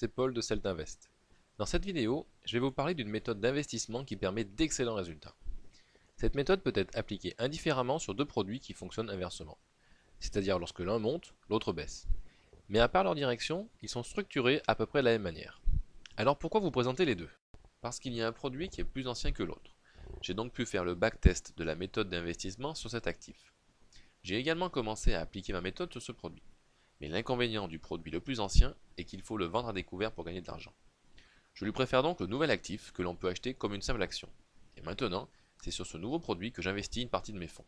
c'est Paul de Celtinvest. Dans cette vidéo, je vais vous parler d'une méthode d'investissement qui permet d'excellents résultats. Cette méthode peut être appliquée indifféremment sur deux produits qui fonctionnent inversement, c'est-à-dire lorsque l'un monte, l'autre baisse. Mais à part leur direction, ils sont structurés à peu près de la même manière. Alors pourquoi vous présenter les deux? Parce qu'il y a un produit qui est plus ancien que l'autre. J'ai donc pu faire le backtest de la méthode d'investissement sur cet actif. J'ai également commencé à appliquer ma méthode sur ce produit. Mais l'inconvénient du produit le plus ancien est qu'il faut le vendre à découvert pour gagner de l'argent. Je lui préfère donc le nouvel actif que l'on peut acheter comme une simple action. Et maintenant, c'est sur ce nouveau produit que j'investis une partie de mes fonds.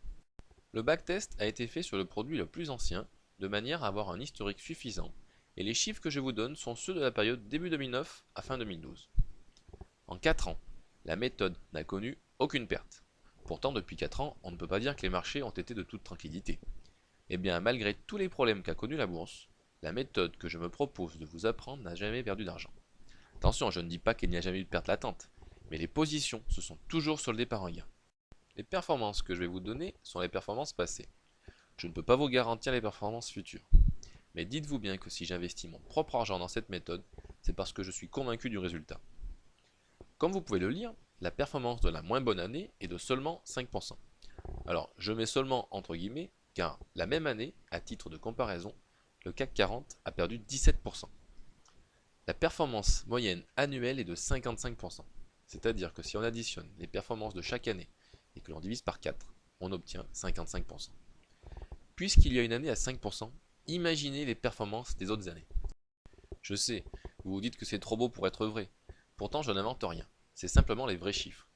Le backtest a été fait sur le produit le plus ancien, de manière à avoir un historique suffisant, et les chiffres que je vous donne sont ceux de la période début 2009 à fin 2012. En 4 ans, la méthode n'a connu aucune perte. Pourtant, depuis 4 ans, on ne peut pas dire que les marchés ont été de toute tranquillité. Eh bien, malgré tous les problèmes qu'a connus la bourse, la méthode que je me propose de vous apprendre n'a jamais perdu d'argent. Attention, je ne dis pas qu'il n'y a jamais eu de perte latente, mais les positions se sont toujours soldées par un gain. Les performances que je vais vous donner sont les performances passées. Je ne peux pas vous garantir les performances futures. Mais dites-vous bien que si j'investis mon propre argent dans cette méthode, c'est parce que je suis convaincu du résultat. Comme vous pouvez le lire, la performance de la moins bonne année est de seulement 5%. Alors, je mets seulement entre guillemets, car la même année, à titre de comparaison, le CAC 40 a perdu 17%. La performance moyenne annuelle est de 55%. C'est-à-dire que si on additionne les performances de chaque année et que l'on divise par 4, on obtient 55%. Puisqu'il y a une année à 5%, imaginez les performances des autres années. Je sais, vous vous dites que c'est trop beau pour être vrai. Pourtant, je n'invente rien. C'est simplement les vrais chiffres.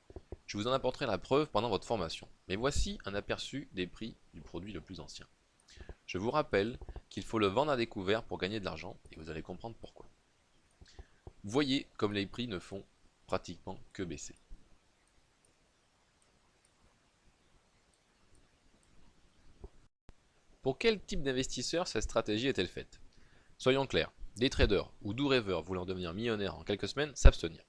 Je vous en apporterai la preuve pendant votre formation. Mais voici un aperçu des prix du produit le plus ancien. Je vous rappelle qu'il faut le vendre à découvert pour gagner de l'argent et vous allez comprendre pourquoi. Voyez comme les prix ne font pratiquement que baisser. Pour quel type d'investisseur cette stratégie est-elle faite? Soyons clairs, des traders ou doux rêveurs voulant devenir millionnaires en quelques semaines, s'abstenir.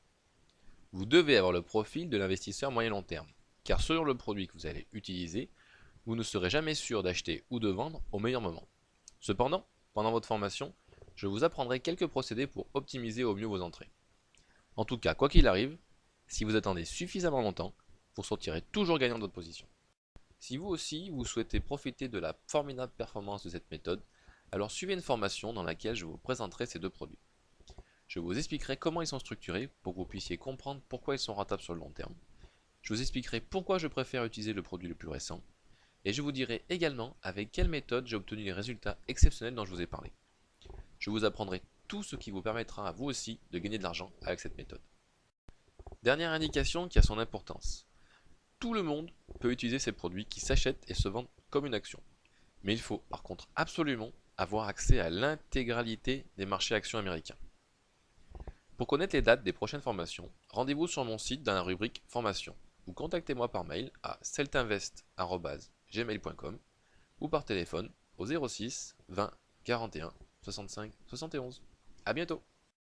Vous devez avoir le profil de l'investisseur moyen-long terme, car selon le produit que vous allez utiliser, vous ne serez jamais sûr d'acheter ou de vendre au meilleur moment. Cependant, pendant votre formation, je vous apprendrai quelques procédés pour optimiser au mieux vos entrées. En tout cas, quoi qu'il arrive, si vous attendez suffisamment longtemps, vous sortirez toujours gagnant de votre position. Si vous aussi, vous souhaitez profiter de la formidable performance de cette méthode, alors suivez une formation dans laquelle je vous présenterai ces deux produits. Je vous expliquerai comment ils sont structurés pour que vous puissiez comprendre pourquoi ils sont rentables sur le long terme. Je vous expliquerai pourquoi je préfère utiliser le produit le plus récent. Et je vous dirai également avec quelle méthode j'ai obtenu les résultats exceptionnels dont je vous ai parlé. Je vous apprendrai tout ce qui vous permettra à vous aussi de gagner de l'argent avec cette méthode. Dernière indication qui a son importance. Tout le monde peut utiliser ces produits qui s'achètent et se vendent comme une action. Mais il faut par contre absolument avoir accès à l'intégralité des marchés actions américains. Pour connaître les dates des prochaines formations, rendez-vous sur mon site dans la rubrique Formation ou contactez-moi par mail à celtinvest@gmail.com ou par téléphone au 06 20 41 65 71. A bientôt!